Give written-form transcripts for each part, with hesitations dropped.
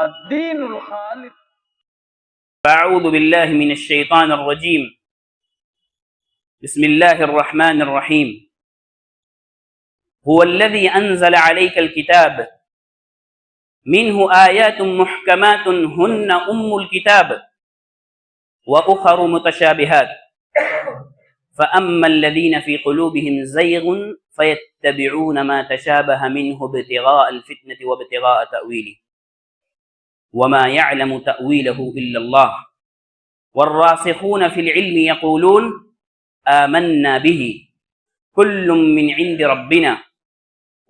الدین الخالص. اعوذ باللہ من الشیطان الرجیم. بسم اللہ الرحمن الرحیم. هو الذي انزل عليك الكتاب منه آيات محكمات هن الكتاب وأخر متشابهات فأما الذين في قلوبهم زيغ فيتبعون ما تشابه منه ابتغاء الفتنة وابتغاء تأويله وما يعلم تأويله إلا الله والراسخون في العلم يقولون آمنا به كل من عند ربنا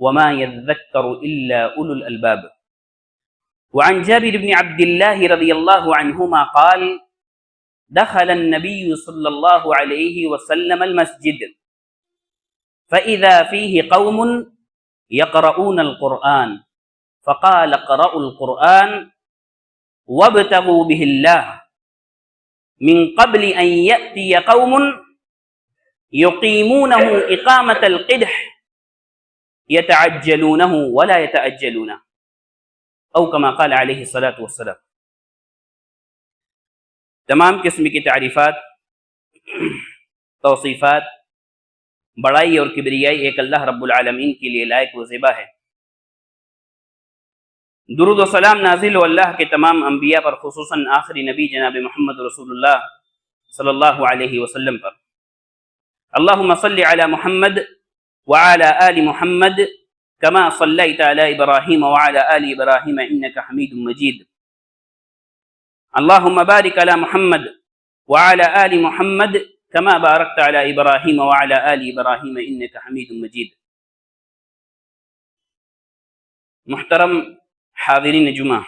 وما يذكر إلا أولو الألباب. وعن جابر بن عبد الله رضي الله عنهما قال دخل النبي صلى الله عليه وسلم المسجد فإذا فيه قوم يقرؤون القرآن فقال اقرأوا القرآن وابتغوا به الله من قبل أن يأتي قوم يقيمونه إقامة القدح يتعجلونه ولا يتأجلونه او كما قال علیہ الصلاۃ والسلام. تمام قسم کی تعریفات، توصیفات، بڑائی اور کبریائی ایک اللہ رب العالمین کے لیے لائق و زیبا ہے. درود و سلام نازل ہو اللہ کے تمام انبیاء پر، خصوصاً آخری نبی جناب محمد رسول اللہ صلی اللہ علیہ وسلم پر. اللہم صل علی محمد وعلی آل محمد كما صليت على إبراهيم وعلى آل إبراهيم إنك حميد مجيد. اللهم بارك على محمد وعلى آل محمد كما باركت على إبراهيم وعلى آل إبراهيم إنك حميد مجيد. محترم حاضرین جمعہ،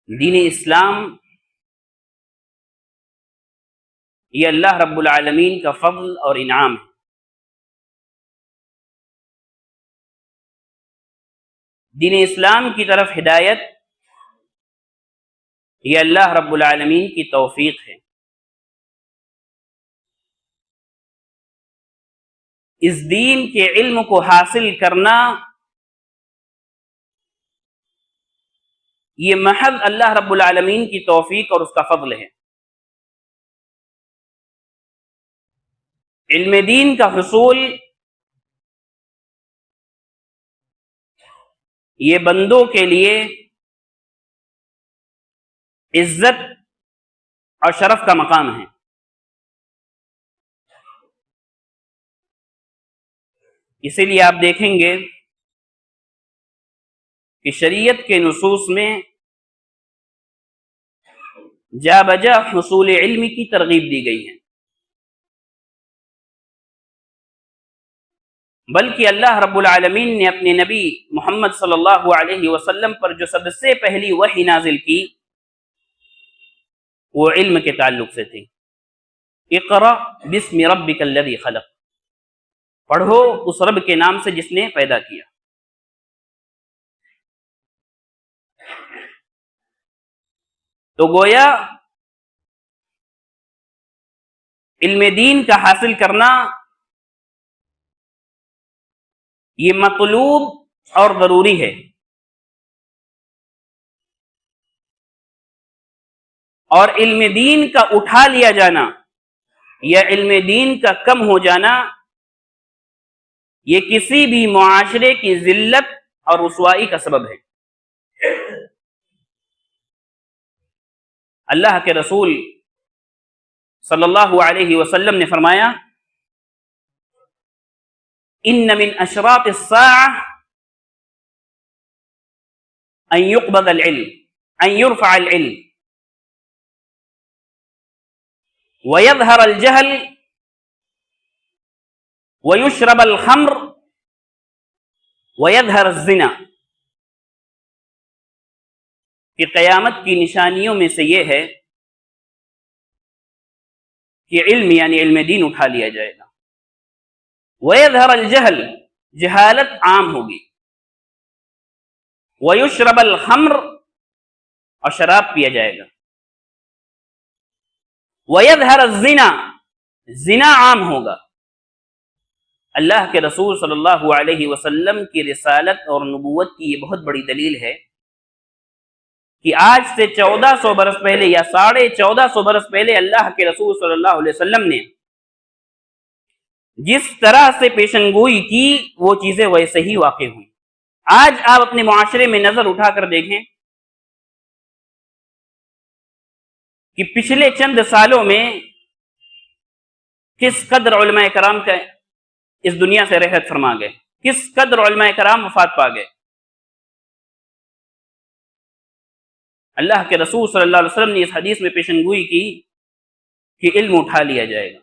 دین اسلام یہ اللہ رب العالمین کا فضل اور انعام ہے. دین اسلام کی طرف ہدایت یہ اللہ رب العالمین کی توفیق ہے. اس دین کے علم کو حاصل کرنا یہ محض اللہ رب العالمین کی توفیق اور اس کا فضل ہے. علم دین کا حصول یہ بندوں کے لیے عزت اور شرف کا مقام ہے. اسی لیے آپ دیکھیں گے کہ شریعت کے نصوص میں جا بجا حصول علم کی ترغیب دی گئی ہے، بلکہ اللہ رب العالمین نے اپنے نبی محمد صلی اللہ علیہ وسلم پر جو سب سے پہلی وحی نازل کی وہ علم کے تعلق سے تھی. اقرأ باسم ربک الذی خلق، پڑھو اس رب کے نام سے جس نے پیدا کیا. تو گویا علم دین کا حاصل کرنا یہ مطلوب اور ضروری ہے، اور علم دین کا اٹھا لیا جانا یا علم دین کا کم ہو جانا یہ کسی بھی معاشرے کی ذلت اور رسوائی کا سبب ہے. اللہ کے رسول صلی اللہ علیہ وسلم نے فرمایا ان من اشراط الساعة ان يقبض العلم ان يرفع العلم ويظهر الجهل ويشرب الخمر ويظهر الزنا. کہ قیامت کی نشانیوں میں سے یہ ہے کہ علم یعنی علم دین اٹھا لیا جائے گا. وَيَظْهَرَ الْجَهْلِ، جہالت عام ہوگی. وَيُشْرَبَ الْخَمْرُ، اور شراب پیا جائے گا. وَيَظْهَرَ الزِّنَا، زنا عام ہوگا. اللہ کے رسول صلی اللہ علیہ وسلم کی رسالت اور نبوت کی یہ بہت بڑی دلیل ہے کہ آج سے 1400 برس پہلے یا 1450 برس پہلے اللہ کے رسول صلی اللہ علیہ وسلم نے جس طرح سے پیشن گوئی کی وہ چیزیں ویسے ہی واقع ہوئی۔ آج آپ اپنے معاشرے میں نظر اٹھا کر دیکھیں کہ پچھلے چند سالوں میں کس قدر علماء کرام کا اس دنیا سے رحلت فرما گئے، کس قدر علماء کرام وفات پا گئے۔ اللہ کے رسول صلی اللہ علیہ وسلم نے اس حدیث میں پیشن گوئی کی کہ علم اٹھا لیا جائے گا،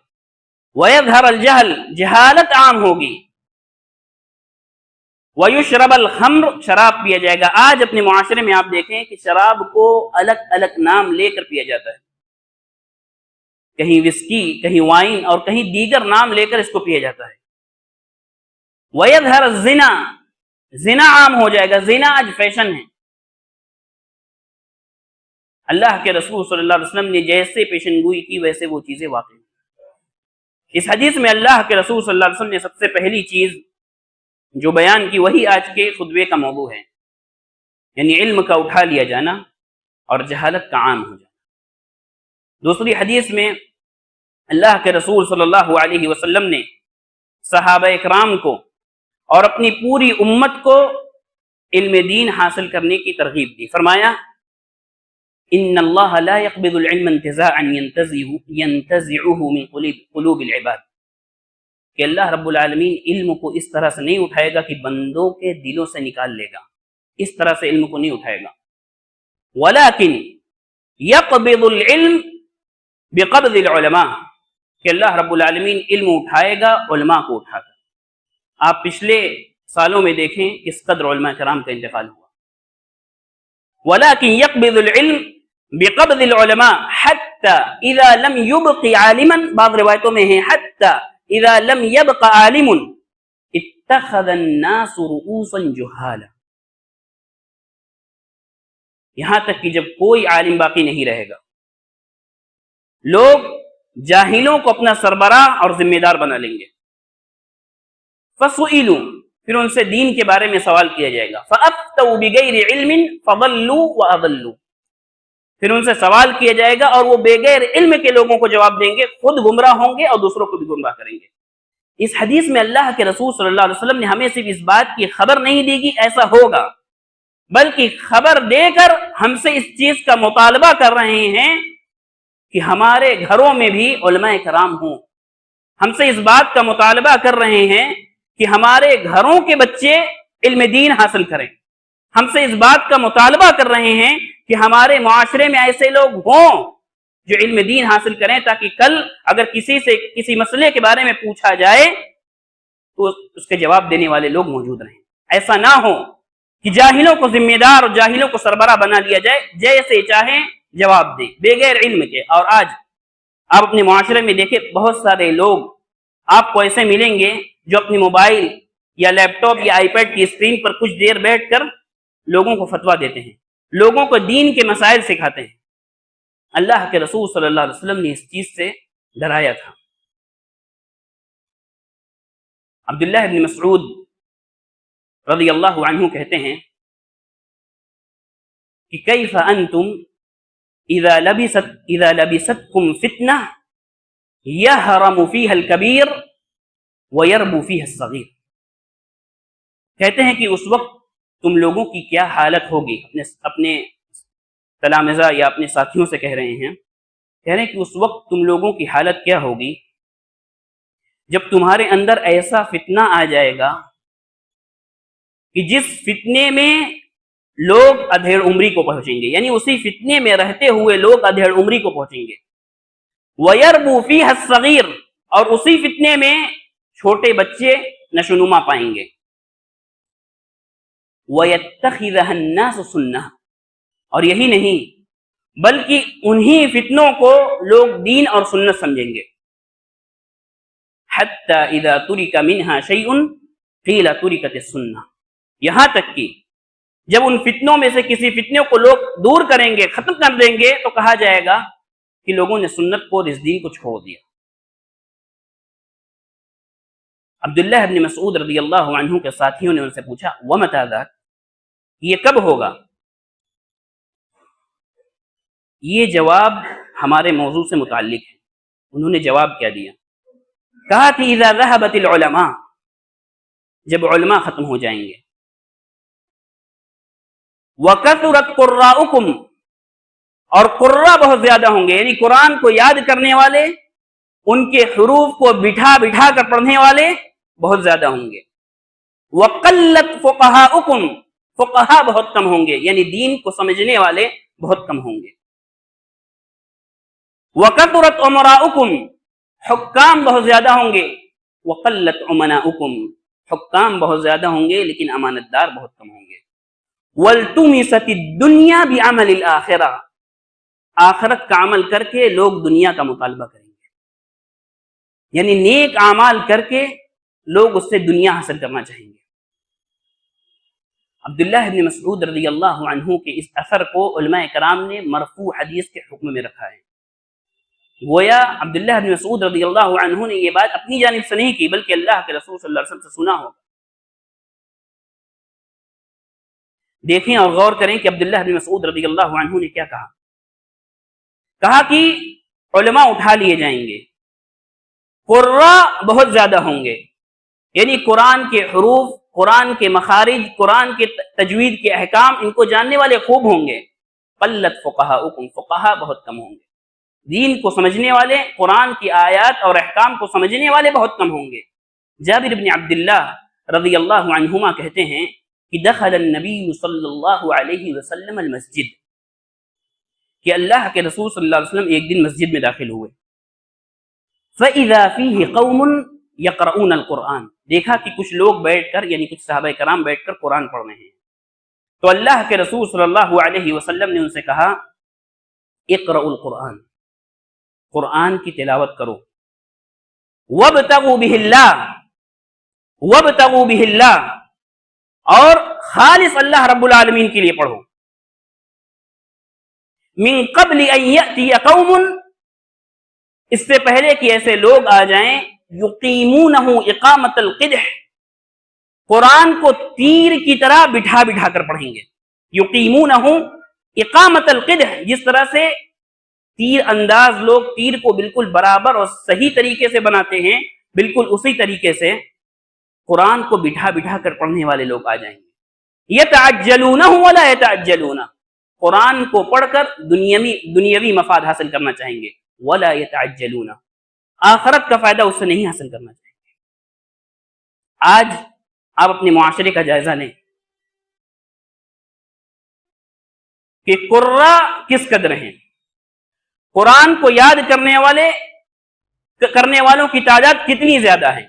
وَيَظْهَرَ الْجَهْلِ جہالت عام ہوگی، وَيُشْرَبَ الْخَمْرُ شراب پیا جائے گا۔ آج اپنے معاشرے میں آپ دیکھیں کہ شراب کو الگ الگ نام لے کر پیا جاتا ہے، کہیں وسکی، کہیں وائن اور کہیں دیگر نام لے کر اس کو پیا جاتا ہے۔ وَيَظْهَرَ الزِّنَا زنا عام ہو جائے گا، زنا آج فیشن ہے۔ اللہ کے رسول صلی اللہ علیہ وسلم نے جیسے پیشن گوئی کی ویسے وہ چیزیں واقع ہوئی۔ اس حدیث میں اللہ کے رسول صلی اللہ علیہ وسلم نے سب سے پہلی چیز جو بیان کی وہی آج کے خطبے کا موضوع ہے، یعنی علم کا اٹھا لیا جانا اور جہالت کا عام ہو جانا۔ دوسری حدیث میں اللہ کے رسول صلی اللہ علیہ وسلم نے صحابہ اکرام کو اور اپنی پوری امت کو علم دین حاصل کرنے کی ترغیب دی۔ فرمایا ان اللہ لا يقبض العلم انتزاعا ينتزعه من قلوب العباد، کہ اللہ رب العالمین علم کو اس طرح سے نہیں اٹھائے گا کہ بندوں کے دلوں سے نکال لے گا، اس طرح سے علم کو نہیں اٹھائے گا۔ ولكن يقبض العلم بقبض العلماء، کہ اللہ رب العالمین علم اٹھائے گا علماء کو اٹھا کر۔ آپ پچھلے سالوں میں دیکھیں کس قدر علماء کرام کا انتقال ہوا۔ ولكن يقبض العلم بقبض العلماء حتى اذا لم يبق عالما، بعض روایتوں میں ہے حتى اذا لم يبق عالم اتخذ الناس رؤوسا جهالا، یہاں تک کہ جب کوئی عالم باقی نہیں رہے گا لوگ جاہلوں کو اپنا سربراہ اور ذمہ دار بنا لیں گے۔ فسئلوا، پھر ان سے دین کے بارے میں سوال کیا جائے گا، فافتوا بغیر علم فضلوا واضلوا، پھر ان سے سوال کیا جائے گا اور وہ بغیر علم کے لوگوں کو جواب دیں گے، خود گمراہ ہوں گے اور دوسروں کو بھی گمراہ کریں گے۔ اس حدیث میں اللہ کے رسول صلی اللہ علیہ وسلم نے ہمیں صرف اس بات کی خبر نہیں دی کہ ایسا ہوگا، بلکہ خبر دے کر ہم سے اس چیز کا مطالبہ کر رہے ہیں کہ ہمارے گھروں میں بھی علماء کرام ہوں۔ ہم سے اس بات کا مطالبہ کر رہے ہیں کہ ہمارے گھروں کے بچے علم دین حاصل کریں۔ ہم سے اس بات کا مطالبہ کر رہے ہیں کہ ہمارے معاشرے میں ایسے لوگ ہوں جو علم دین حاصل کریں، تاکہ کل اگر کسی سے کسی مسئلے کے بارے میں پوچھا جائے تو اس کے جواب دینے والے لوگ موجود رہیں۔ ایسا نہ ہو کہ جاہلوں کو ذمہ دار اور جاہلوں کو سربراہ بنا لیا جائے، جیسے چاہیں جواب دیں بغیر علم کے۔ اور آج آپ اپنے معاشرے میں دیکھیں بہت سارے لوگ آپ کو ایسے ملیں گے جو اپنی موبائل یا لیپ ٹاپ یا آئی پیڈ کی اسکرین پر کچھ دیر بیٹھ کر لوگوں کو فتویٰ دیتے ہیں، لوگوں کو دین کے مسائل سکھاتے ہیں۔ اللہ کے رسول صلی اللہ علیہ وسلم نے اس چیز سے ڈرایا تھا۔ عبداللہ بن مسعود رضی اللہ عنہ کہتے ہیں کہ کیف انتم اذا لبستکم فتنہ یحرم فیہا الکبیر ویربو فیہا الصغیر، کہتے ہیں کہ اس وقت تم لوگوں کی کیا حالت ہوگی، اپنے تلامذہ یا اپنے ساتھیوں سے کہہ رہے ہیں کہ اس وقت تم لوگوں کی حالت کیا ہوگی جب تمہارے اندر ایسا فتنہ آ جائے گا کہ جس فتنے میں لوگ ادھیڑ عمری کو پہنچیں گے، یعنی اسی فتنے میں رہتے ہوئے لوگ ادھیڑ عمری کو پہنچیں گے۔ وَيَرْبُو فِيهَا الصَّغِيرُ، اور اسی فتنے میں چھوٹے بچے نشوونما پائیں گے۔ وَيَتَّخِذَهَا النَّاسُ سُنَّةً، اور یہی نہیں بلکہ انہی فتنوں کو لوگ دین اور سنت سمجھیں گے۔ حَتَّى إِذَا تُرِكَ مِنْهَا شَيْءٌ قِيلَ تُرِكَتِ السُّنَّةُ، یہاں تک کہ جب ان فتنوں میں سے کسی فتنے کو لوگ دور کریں گے، ختم کر دیں گے، تو کہا جائے گا کہ لوگوں نے سنت کو اور اس دین کو چھوڑ دیا۔ عبداللہ ابن مسعود رضی اللہ عنہ کے ساتھیوں نے ان سے پوچھا وَمَتَى ذَاكَ، یہ کب ہوگا؟ یہ جواب ہمارے موضوع سے متعلق ہے۔ انہوں نے جواب کیا دیا؟ کہا کہ اذا ذهبت العلماء، جب علماء ختم ہو جائیں گے، وَكَثُرَتْ قُرَّاؤُكُمْ، اور قرہ بہت زیادہ ہوں گے، یعنی قرآن کو یاد کرنے والے، ان کے حروف کو بٹھا بٹھا کر پڑھنے والے بہت زیادہ ہوں گے۔ وَقَلَّتْ فُقَهَاؤُكُمْ، فقہا بہت کم ہوں گے، یعنی دین کو سمجھنے والے بہت کم ہوں گے۔ وَكَثُرَتْ أُمَرَاؤُكُمْ، حکام بہت زیادہ ہوں گے۔ وَقَلَّتْ أُمَنَاؤُكُمْ، حکام بہت زیادہ ہوں گے لیکن امانت دار بہت کم ہوں گے۔ وَالْتُمِسَتِ الدُّنْيَا بِعَمَلِ الْآخِرَةِ، آخرت کا عمل کر کے لوگ دنیا کا مطالبہ کریں گے، یعنی نیک اعمال کر کے لوگ اس سے دنیا حاصل کرنا چاہیں گے۔ عبداللہ ابن مسعود رضی اللہ عنہ کے اس اثر کو علماء کرام نے مرفوع حدیث کے حکم میں رکھا ہے۔ گویا عبداللہ ابن مسعود رضی اللہ عنہ نے یہ بات اپنی جانب سے نہیں کی بلکہ اللہ کے رسول صلی اللہ علیہ وسلم سے سنا ہوگا۔ دیکھیں اور غور کریں کہ عبداللہ ابن مسعود رضی اللہ عنہ نے کیا کہا۔ کہا کہ علماء اٹھا لیے جائیں گے، قرہ بہت زیادہ ہوں گے، یعنی قرآن کے حروف، قرآن کے مخارج، قرآن کے تجوید کے احکام، ان کو جاننے والے خوب ہوں گے۔ قلت فقہاؤکم، فقہا بہت کم ہوں گے، دین کو سمجھنے والے، قرآن کی آیات اور احکام کو سمجھنے والے بہت کم ہوں گے۔ جابر بن عبداللہ رضی اللہ عنہما کہتے ہیں کہ دخل النبی صلی اللہ علیہ وسلم المسجد، کہ اللہ کے رسول صلی اللہ علیہ وسلم ایک دن مسجد میں داخل ہوئے۔ فَإِذَا فِيهِ قَوْمٌ يَقْرَؤُونَ الْقُرْآنَ، دیکھا کہ کچھ لوگ بیٹھ کر، یعنی کچھ صحابہ کرام بیٹھ کر قرآن پڑھ رہے ہیں۔ تو اللہ کے رسول صلی اللہ علیہ وسلم نے ان سے کہا اقرؤوا القرآن، قرآن کی تلاوت کرو۔ وَابْتَغُوا بِهِ اللَّهَ، وَابْتَغُوا بِهِ اللَّهَ، اور خالص اللہ رب العالمین کے لیے پڑھو۔ من قبل ان یأتی قوم، اس سے پہلے کہ ایسے لوگ آ جائیں، یقیمونہ اقامت القدح، قرآن کو تیر کی طرح بٹھا بٹھا کر پڑھیں گے۔ یقیمونہ اقامت القدح، جس طرح سے تیر انداز لوگ تیر کو بالکل برابر اور صحیح طریقے سے بناتے ہیں، بالکل اسی طریقے سے قرآن کو بٹھا بٹھا کر پڑھنے والے لوگ آ جائیں گے۔ یتعجلونہ ولا یتعجلونہ، قرآن کو پڑھ کر دنیاوی مفاد حاصل کرنا چاہیں گے۔ ولا یتعجلونہ، آخرت کا فائدہ اس سے نہیں حاصل کرنا چاہیں گے۔ آج آپ اپنے معاشرے کا جائزہ لیں کہ قرہ کس قدر ہیں، قرآن کو یاد کرنے والوں کی تعداد کتنی زیادہ ہے،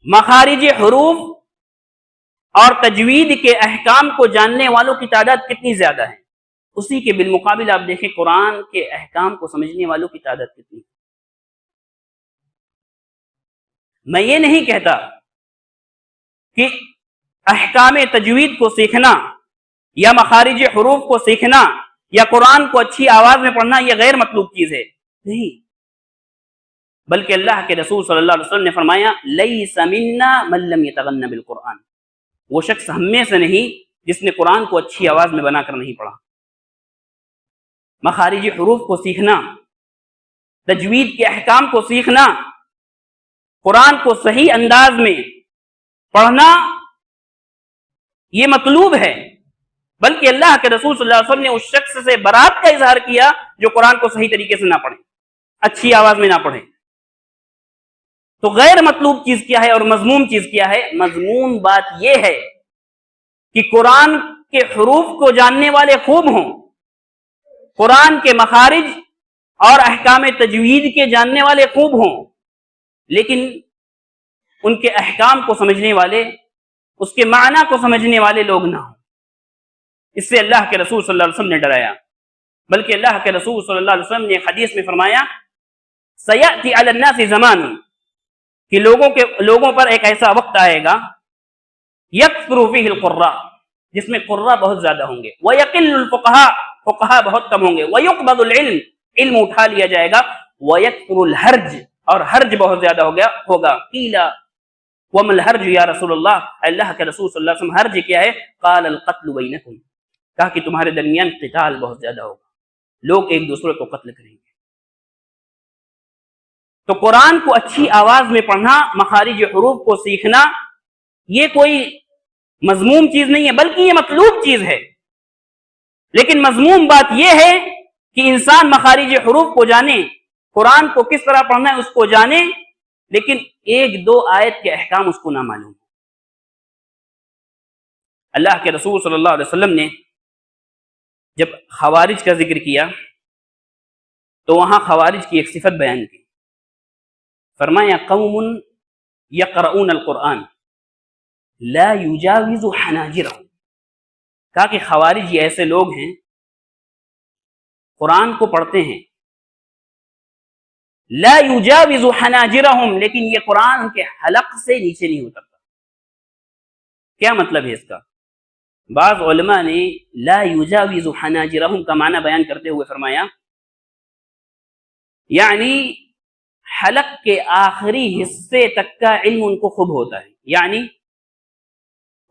مخارج حروف اور تجوید کے احکام کو جاننے والوں کی تعداد کتنی زیادہ ہے، اسی کے بالمقابل آپ دیکھیں قرآن کے احکام کو سمجھنے والوں کی تعداد کتنی ہے۔ میں یہ نہیں کہتا کہ احکام تجوید کو سیکھنا یا مخارج حروف کو سیکھنا یا قرآن کو اچھی آواز میں پڑھنا یہ غیر مطلوب چیز ہے، نہیں، بلکہ اللہ کے رسول صلی اللہ علیہ وسلم نے فرمایا لیس منا من لم یتغن بالقرآن، وہ شخص ہم میں سے نہیں جس نے قرآن کو اچھی آواز میں بنا کر نہیں پڑھا۔ مخارج حروف کو سیکھنا، تجوید کے احکام کو سیکھنا، قرآن کو صحیح انداز میں پڑھنا یہ مطلوب ہے، بلکہ اللہ کے رسول صلی اللہ علیہ وسلم نے اس شخص سے برات کا اظہار کیا جو قرآن کو صحیح طریقے سے نہ پڑھے، اچھی آواز میں نہ پڑھے۔ تو غیر مطلوب چیز کیا ہے اور مذموم چیز کیا ہے؟ مذموم بات یہ ہے کہ قرآن کے حروف کو جاننے والے خوب ہوں، قرآن کے مخارج اور احکام تجوید کے جاننے والے خوب ہوں، لیکن ان کے احکام کو سمجھنے والے، اس کے معنی کو سمجھنے والے لوگ نہ ہوں۔ اس سے اللہ کے رسول صلی اللہ علیہ وسلم نے ڈرایا، بلکہ اللہ کے رسول صلی اللہ علیہ وسلم نے حدیث میں فرمایا سیأتی علی الناس زمان، کہ لوگوں پر ایک ایسا وقت آئے گا یکثر فیہ القراء، جس میں قراء بہت زیادہ ہوں گے، ویقل الفقہاء، فقہاء بہت کم ہوں گے، ویقبض العلم، علم اٹھا لیا جائے گا، ویکثر الحرج، اور حرج بہت زیادہ ہوگا. قیلا وما الحرج یا رسول اللہ، اللہ کے رسول صلی اللہ علیہ وسلم حرج کیا ہے؟ قال القتل بینکم، کہا کہ تمہارے درمیان قتال بہت زیادہ ہوگا، لوگ ایک دوسرے کو قتل کریں گے. تو قرآن کو اچھی آواز میں پڑھنا، مخارج حروف کو سیکھنا، یہ کوئی مذموم چیز نہیں ہے بلکہ یہ مطلوب چیز ہے. لیکن مذموم بات یہ ہے کہ انسان مخارج حروف کو جانے، قرآن کو کس طرح پڑھنا ہے اس کو جانے، لیکن ایک دو آیت کے احکام اس کو نہ معلوم. اللہ کے رسول صلی اللہ علیہ وسلم نے جب خوارج کا ذکر کیا تو وہاں خوارج کی ایک صفت بیان کی. فرمایا قوم یقرؤون القرآن لا یجاوز حناجرهم، کہا کہ خوارج یہ ایسے لوگ ہیں قرآن کو پڑھتے ہیں، لا یجاوز حناجرهم، لیکن یہ قرآن ان کے حلق سے نیچے نہیں اترتا. کیا مطلب ہے اس کا؟ بعض علماء نے لا یجاوز حناجرهم کا معنی بیان کرتے ہوئے فرمایا یعنی حلق کے آخری حصے تک کا علم ان کو خوب ہوتا ہے، یعنی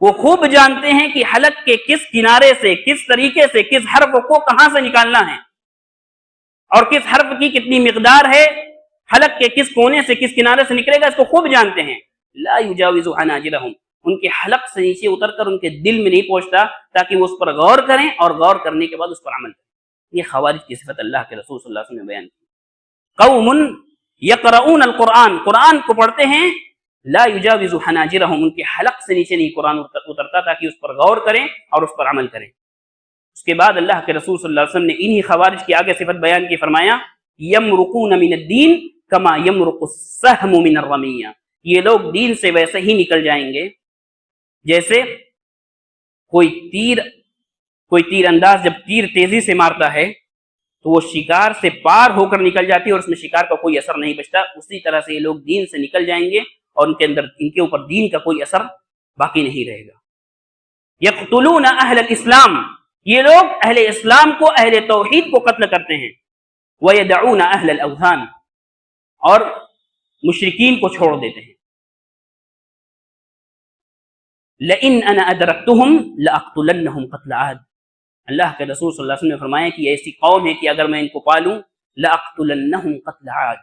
وہ خوب جانتے ہیں کہ حلق کے کس کنارے سے، کس طریقے سے، کس حرف کو کہاں سے نکالنا ہے اور کس حرف کی کتنی مقدار ہے، حلق کے کس کونے سے کس کنارے سے نکلے گا، اس کو خوب جانتے ہیں. لا یجاوز حناجرهم، ان کے حلق سے نیچے اتر کر ان کے دل میں نہیں پہنچتا تاکہ وہ اس پر غور کریں اور غور کرنے کے بعد اس پر عمل کریں. یہ خوارج کی صفت اللہ کے رسول صلی اللہ علیہ وسلم نے بیان کی. قوم یقرؤون القرآن، قرآن کو پڑھتے ہیں، لا یجاوز حناجرهم، ان کے حلق سے نیچے نہیں قرآن اترتا تاکہ اس پر غور کریں اور اس پر عمل کریں. اس کے بعد اللہ کے رسول صلی اللہ علیہ وسلم نے انہی خوارج کی آگے صفت بیان کی. فرمایا یمرقون من الدین کما یمرق السهم من الرمیہ، یہ لوگ دین سے ویسے ہی نکل جائیں گے جیسے کوئی تیر انداز جب تیر تیزی سے مارتا ہے تو وہ شکار سے پار ہو کر نکل جاتی ہے اور اس میں شکار کا کوئی اثر نہیں بچتا. اسی طرح سے یہ لوگ دین سے نکل جائیں گے اور ان کے اوپر دین کا کوئی اثر باقی نہیں رہے گا. یقتلون اہل الاسلام، یہ لوگ اہل اسلام کو، اہل توحید کو قتل کرتے ہیں. ویدعون اہل الاوثان، اور مشرکین کو چھوڑ دیتے ہیں. لئن انا ادرکتهم لاقتلنهم قتل عاد، اللہ کے رسول صلی اللہ علیہ وسلم نے فرمایا کہ ایسی قوم ہے کہ اگر میں ان کو پالوں لاقتلنهم قتل عاد،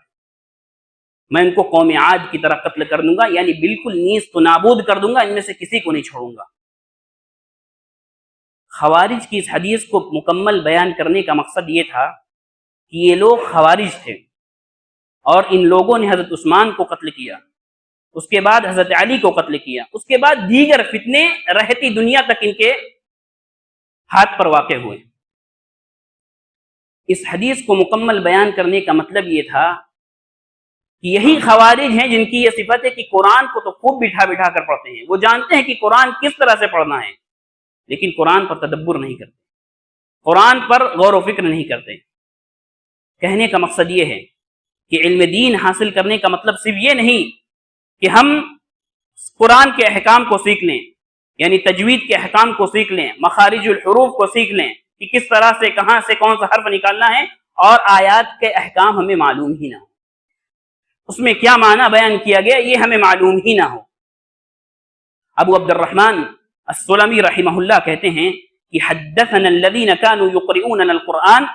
میں ان کو قوم عاد کی طرح قتل کر دوں گا، یعنی بالکل نیست و نابود کر دوں گا، ان میں سے کسی کو نہیں چھوڑوں گا. خوارج کی اس حدیث کو مکمل بیان کرنے کا مقصد یہ تھا کہ یہ لوگ خوارج تھے اور ان لوگوں نے حضرت عثمان کو قتل کیا، اس کے بعد حضرت علی کو قتل کیا، اس کے بعد دیگر فتنے رہتی دنیا تک ان کے ہاتھ پر واقع ہوئے. اس حدیث کو مکمل بیان کرنے کا مطلب یہ تھا کہ یہی خوارج ہیں جن کی یہ صفت ہے کہ قرآن کو تو خوب بٹھا بٹھا کر پڑھتے ہیں، وہ جانتے ہیں کہ قرآن کس طرح سے پڑھنا ہے، لیکن قرآن پر تدبر نہیں کرتے، قرآن پر غور و فکر نہیں کرتے. کہنے کا مقصد یہ ہے کہ علم دین حاصل کرنے کا مطلب صرف یہ نہیں کہ ہم قرآن کے احکام کو سیکھ لیں، یعنی تجوید کے احکام کو سیکھ لیں، مخارج الحروف کو سیکھ لیں کہ کس طرح سے کہاں سے کون سا حرف نکالنا ہے، اور آیات کے احکام ہمیں معلوم ہی نہ ہو، اس میں کیا معنی بیان کیا گیا یہ ہمیں معلوم ہی نہ ہو. ابو عبد الرحمن السلمی رحمہ اللہ کہتے ہیں کہ حدثنا الذين كانوا يقرؤوننا القرآن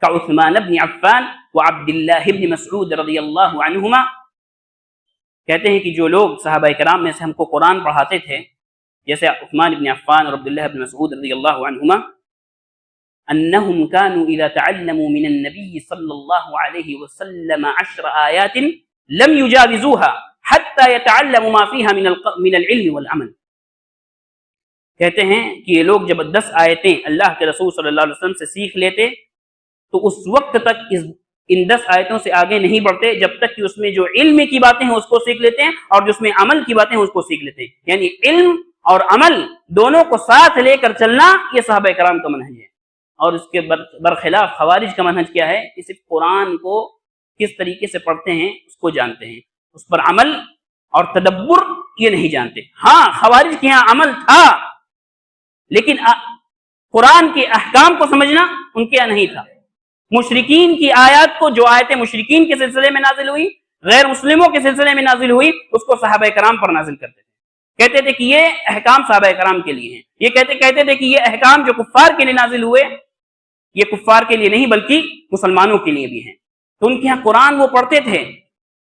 كعثمان بن عفان وعبد الله بن مسعود رضی اللہ عنہما، کہتے ہیں کہ جو لوگ صحابہ کرام میں سے ہم کو قرآن پڑھاتے تھے جیسے عثمان بن عفان اور عبداللہ بن مسعود رضی اللہ عنہما، انہم كانوا اذا تعلموا من النبی صلی اللہ علیہ وسلم 10 آیات لم يجاوزوها حتى يتعلموا ما فيها من العلم والعمل. کہتے ہیں کہ یہ لوگ جب 10 آیتیں اللہ کے رسول صلی اللہ علیہ وسلم سے سیکھ لیتے تو اس وقت تک ان 10 آیتوں سے آگے نہیں بڑھتے جب تک کہ اس میں جو علم کی باتیں ہیں اس کو سیکھ لیتے ہیں اور جس میں عمل کی باتیں ہیں اس کو سیکھ لیتے ہیں. یعنی علم اور عمل دونوں کو ساتھ لے کر چلنا یہ صحابہ کرام کا منہج ہے. اور اس کے برخلاف خوارج کا منہج کیا ہے کہ صرف قرآن کو کس طریقے سے پڑھتے ہیں اس کو جانتے ہیں، اس پر عمل اور تدبر یہ نہیں جانتے. ہاں خوارج کے یہاں عمل تھا لیکن قرآن کے احکام کو سمجھنا ان کے یہاں نہیں تھا. مشرکین کی آیات کو، جو آیتیں مشرکین کے سلسلے میں نازل ہوئی، غیر مسلموں کے سلسلے میں نازل ہوئی، اس کو صحابہ کرام پر نازل کرتے تھے، کہتے تھے کہ یہ احکام صحابہ کرام کے لیے ہیں، یہ کہتے تھے کہ یہ احکام جو کفار کے لیے نازل ہوئے یہ کفار کے لیے نہیں بلکہ مسلمانوں کے لیے بھی ہیں۔ تو ان کے یہاں قرآن وہ پڑھتے تھے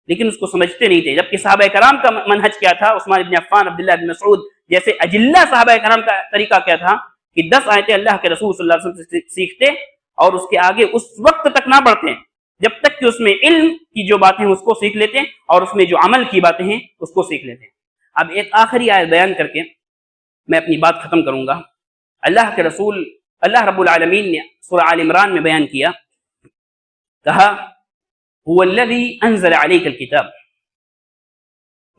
لیکن اس کو سمجھتے نہیں تھے، جبکہ صحابہ کرام کا منہج کیا تھا، عثمان بن عفان، عبداللہ بن مسعود جیسے اجلہ صحابہ کرام کا طریقہ کیا تھا کہ 10 آیتیں اللہ کے رسول صلی اللہ علیہ وسلم سے سیکھتے اور اس کے آگے اس وقت تک نہ بڑھتے جب تک کہ اس میں علم کی جو باتیں ہیں اس کو سیکھ لیتے اور اس میں جو عمل کی باتیں ہیں اس کو سیکھ لیتے۔ اب ایک آخری آیت بیان کر کے میں اپنی بات ختم کروں گا۔ اللہ کے رسول، اللہ رب العالمین نے سورہ آل عمران میں بیان کیا، کہا هو الذي انزل عليك الكتاب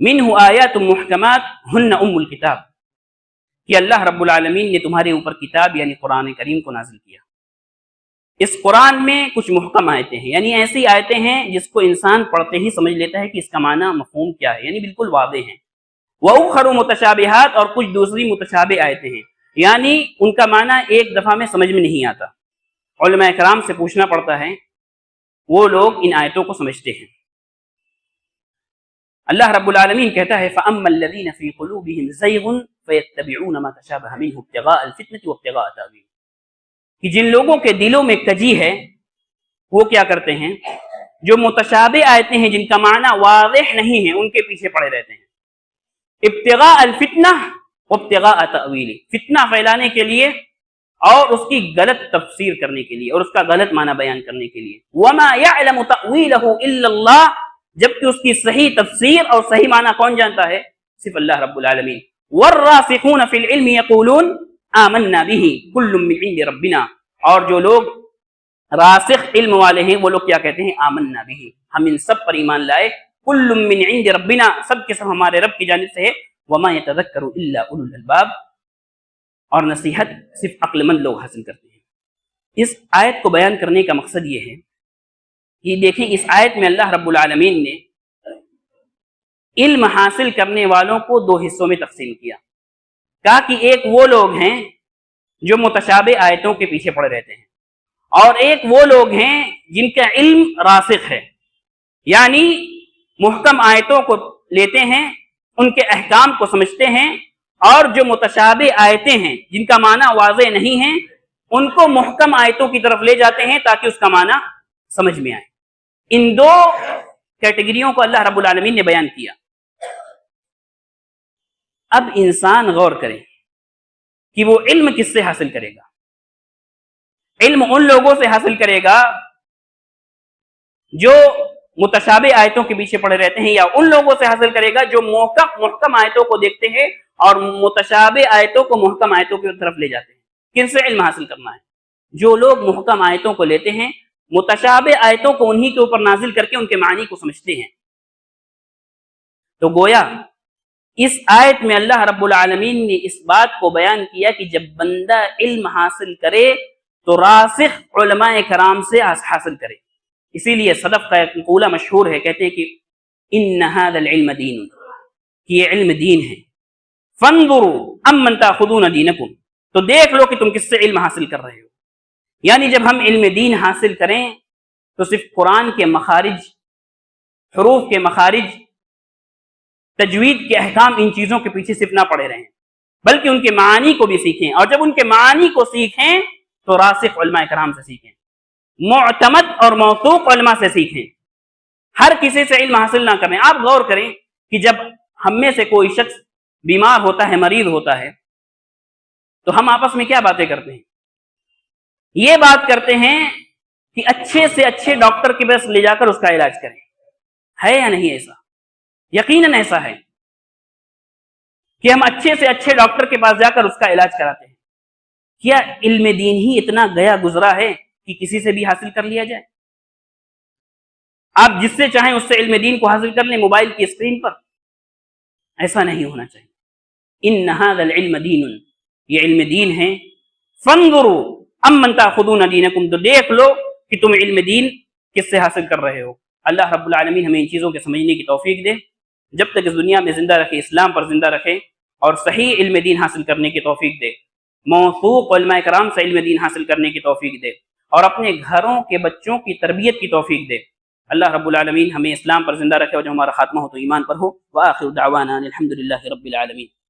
منه آیات محکمات ہن ام الکتاب، کہ اللہ رب العالمین نے تمہارے اوپر کتاب یعنی قرآن کریم کو نازل کیا۔ اس قرآن میں کچھ محکم آیتیں ہیں، یعنی ایسی آیتیں ہیں جس کو انسان پڑھتے ہی سمجھ لیتا ہے کہ اس کا معنی مفہوم کیا ہے، یعنی بالکل واضح ہیں۔ وَأُخَرُ مُتَشَابِهَاتٌ، اور کچھ دوسری متشابہ آیتیں ہیں، یعنی ان کا معنی ایک دفعہ میں سمجھ میں نہیں آتا، علماء کرام سے پوچھنا پڑتا ہے، وہ لوگ ان آیتوں کو سمجھتے ہیں۔ اللہ رب العالمین کہتا ہے فَأَمَّا الَّذِينَ فِي قُلُوبِهِمْ زَيْغٌ فَيَتَّبِعُونَ مَا تَشَابَهَ مِنْهُ ابْتِغَاءَ الْفِتْنَةِ وَابْتِغَاءَ تَأْوِيلِهِ، کہ جن لوگوں کے دلوں میں کجی ہے وہ کیا کرتے ہیں، جو متشابہ آیتیں ہیں جن کا معنی واضح نہیں ہے ان کے پیچھے پڑے رہتے ہیں، ابتغاء الفتنہ وابتغاء تأویلہ، فتنہ پھیلانے کے لیے اور اس کی غلط تفسیر کرنے کے لیے اور اس کا غلط معنی بیان کرنے کے لیے۔ وما يعلم تأویلہ الا اللہ، جبکہ اس کی صحیح تفسیر اور صحیح معنی کون جانتا ہے؟ صرف اللہ رب العالمین۔ والراسخون فی العلم یقولون آمنا به کل من عند ربنا، اور جو لوگ راسخ علم والے ہیں وہ لوگ کیا کہتے ہیں؟ آمنا به، ہم ان سب پر ایمان لائے، کل من عند ربنا، سب کے سب ہمارے رب کی جانب سے ہے، وما يتذکر الا اولو الالباب، اور نصیحت صرف عقل مند لوگ حاصل کرتے ہیں۔ اس آیت کو بیان کرنے کا مقصد یہ ہے کہ دیکھیں اس آیت میں اللہ رب العالمین نے علم حاصل کرنے والوں کو 2 حصوں میں تقسیم کیا، کہا کہ ایک وہ لوگ ہیں جو متشابہ آیتوں کے پیچھے پڑے رہتے ہیں، اور ایک وہ لوگ ہیں جن کا علم راسخ ہے، یعنی محکم آیتوں کو لیتے ہیں، ان کے احکام کو سمجھتے ہیں، اور جو متشابہ آیتیں ہیں جن کا معنی واضح نہیں ہے ان کو محکم آیتوں کی طرف لے جاتے ہیں تاکہ اس کا معنی سمجھ میں آئے۔ ان 2 کیٹیگریوں کو اللہ رب العالمین نے بیان کیا۔ اب انسان غور کرے کہ وہ علم کس سے حاصل کرے گا؟ علم ان لوگوں سے حاصل کرے گا جو متشابہ آیتوں کے پیچھے پڑے رہتے ہیں، یا ان لوگوں سے حاصل کرے گا جو محکم آیتوں کو دیکھتے ہیں اور متشابہ آیتوں کو محکم آیتوں کی طرف لے جاتے ہیں؟ کن سے علم حاصل کرنا ہے؟ جو لوگ محکم آیتوں کو لیتے ہیں، متشابہ آیتوں کو انہی کے اوپر نازل کر کے ان کے معنی کو سمجھتے ہیں۔ تو گویا اس آیت میں اللہ رب العالمین نے اس بات کو بیان کیا کہ جب بندہ علم حاصل کرے تو راسخ علماء کرام سے حاصل کرے۔ اسی لیے صدف کا ایک مقولہ مشہور ہے، کہتے ہیں کہ ان ھذا العلم دین، کہ یہ علم دین ہے، فانظروا امن تاخذون دینکم، تو دیکھ لو کہ تم کس سے علم حاصل کر رہے ہو۔ یعنی جب ہم علم دین حاصل کریں تو صرف قرآن کے مخارج، حروف کے مخارج، تجوید کے احکام، ان چیزوں کے پیچھے صرف نہ پڑے رہیں بلکہ ان کے معانی کو بھی سیکھیں، اور جب ان کے معانی کو سیکھیں تو راسخ علماء کرام سے سیکھیں، معتمد اور موثوق علماء سے سیکھیں، ہر کسی سے علم حاصل نہ کریں۔ آپ غور کریں کہ جب ہم میں سے کوئی شخص بیمار ہوتا ہے، مریض ہوتا ہے، تو ہم آپس میں کیا باتیں کرتے ہیں؟ یہ بات کرتے ہیں کہ اچھے سے اچھے ڈاکٹر کے پاس لے جا کر اس کا علاج کریں۔ ہے یا نہیں ایسا؟ یقیناً ایسا ہے کہ ہم اچھے سے اچھے ڈاکٹر کے پاس جا کر اس کا علاج کراتے ہیں۔ کیا علم دین ہی اتنا گیا گزرا ہے کہ کسی سے بھی حاصل کر لیا جائے؟ آپ جس سے چاہیں اس سے علم دین کو حاصل کر لیں موبائل کی اسکرین پر، ایسا نہیں ہونا چاہیے۔ ان ھذا العلم دین، یہ علم دین ہے۔ فانظروا امن تاخذون دینکم، تو دیکھ لو کہ تم علم دین کس سے حاصل کر رہے ہو۔ اللہ رب العالمین ہمیں ان چیزوں کے سمجھنے کی توفیق دے، جب تک اس دنیا میں زندہ رکھے اسلام پر زندہ رکھے، اور صحیح علم دین حاصل کرنے کی توفیق دے، موثوق علماء کرام سے علم دین حاصل کرنے کی توفیق دے، اور اپنے گھروں کے بچوں کی تربیت کی توفیق دے۔ اللہ رب العالمین ہمیں اسلام پر زندہ رکھے، اور جو ہمارا خاتمہ ہو تو ایمان پر ہو۔ وآخر دعوانا الحمدللہ رب العالمین۔